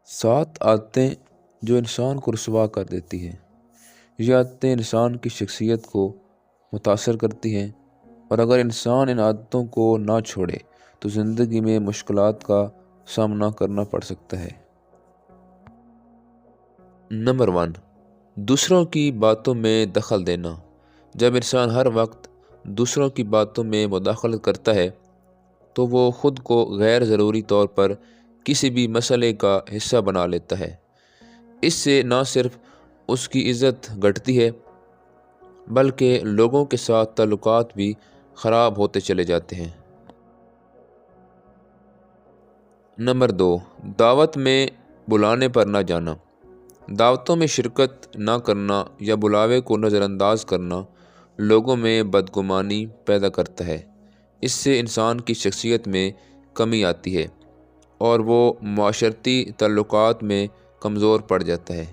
7 عادتیں جو انسان کو رسوا کر دیتی ہیں۔ یہ عادتیں انسان کی شخصیت کو متاثر کرتی ہیں، اور اگر انسان ان عادتوں کو نہ چھوڑے تو زندگی میں مشکلات کا سامنا کرنا پڑ سکتا ہے۔ نمبر 1، دوسروں کی باتوں میں دخل دینا۔ جب انسان ہر وقت دوسروں کی باتوں میں مداخلت کرتا ہے تو وہ خود کو غیر ضروری طور پر کسی بھی مسئلے کا حصہ بنا لیتا ہے۔ اس سے نہ صرف اس کی عزت گھٹتی ہے بلکہ لوگوں کے ساتھ تعلقات بھی خراب ہوتے چلے جاتے ہیں۔ نمبر 2، دعوت میں بلانے پر نہ جانا۔ دعوتوں میں شرکت نہ کرنا یا بلاوے کو نظر انداز کرنا لوگوں میں بدگمانی پیدا کرتا ہے۔ اس سے انسان کی شخصیت میں کمی آتی ہے اور وہ معاشرتی تعلقات میں کمزور پڑ جاتا ہے۔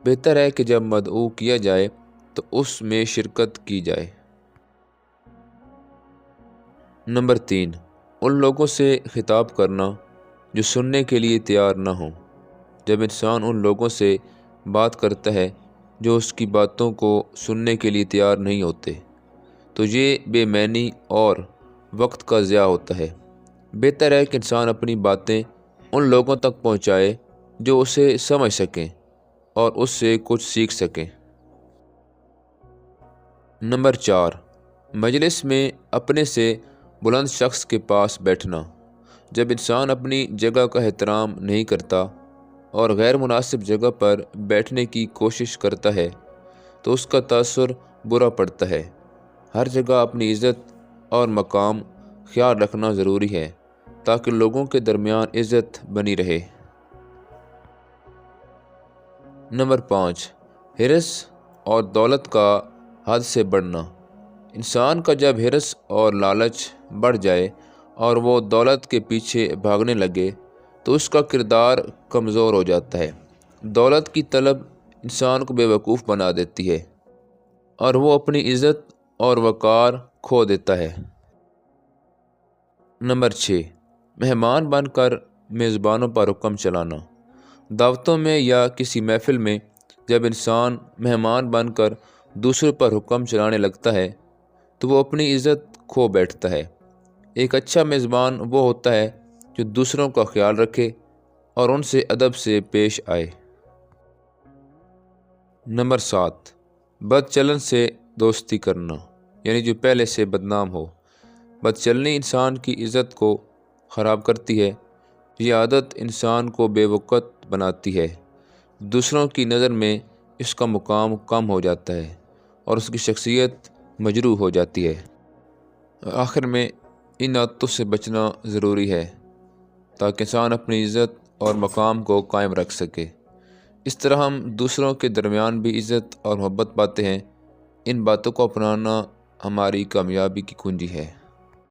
بہتر ہے کہ جب مدعو کیا جائے تو اس میں شرکت کی جائے۔ نمبر 3، ان لوگوں سے خطاب کرنا جو سننے کے لیے تیار نہ ہوں۔ جب انسان ان لوگوں سے بات کرتا ہے جو اس کی باتوں کو سننے کے لیے تیار نہیں ہوتے تو یہ بے معنی اور وقت کا ضیاع ہوتا ہے۔ بہتر ہے کہ انسان اپنی باتیں ان لوگوں تک پہنچائے جو اسے سمجھ سکیں اور اس سے کچھ سیکھ سکیں۔ نمبر 4، مجلس میں اپنے سے بلند شخص کے پاس بیٹھنا۔ جب انسان اپنی جگہ کا احترام نہیں کرتا اور غیر مناسب جگہ پر بیٹھنے کی کوشش کرتا ہے تو اس کا تاثر برا پڑتا ہے۔ ہر جگہ اپنی عزت اور مقام خیال رکھنا ضروری ہے تاکہ لوگوں کے درمیان عزت بنی رہے۔ نمبر 5، حرص اور دولت کا حد سے بڑھنا۔ انسان کا جب حرص اور لالچ بڑھ جائے اور وہ دولت کے پیچھے بھاگنے لگے تو اس کا کردار کمزور ہو جاتا ہے۔ دولت کی طلب انسان کو بیوقوف بنا دیتی ہے اور وہ اپنی عزت اور وقار کھو دیتا ہے۔ نمبر 6، مہمان بن کر میزبانوں پر حکم چلانا۔ دعوتوں میں یا کسی محفل میں جب انسان مہمان بن کر دوسروں پر حکم چلانے لگتا ہے تو وہ اپنی عزت کھو بیٹھتا ہے۔ ایک اچھا میزبان وہ ہوتا ہے جو دوسروں کا خیال رکھے اور ان سے ادب سے پیش آئے۔ نمبر 7، بد چلن سے دوستی کرنا، یعنی جو پہلے سے بدنام ہو۔ بد چلنی انسان کی عزت کو خراب کرتی ہے۔ یہ عادت انسان کو بے وقت بناتی ہے، دوسروں کی نظر میں اس کا مقام کم ہو جاتا ہے اور اس کی شخصیت مجروح ہو جاتی ہے۔ آخر میں ان عادتوں سے بچنا ضروری ہے تاکہ انسان اپنی عزت اور مقام کو قائم رکھ سکے۔ اس طرح ہم دوسروں کے درمیان بھی عزت اور محبت پاتے ہیں۔ ان باتوں کو اپنانا ہماری کامیابی کی کنجی ہے۔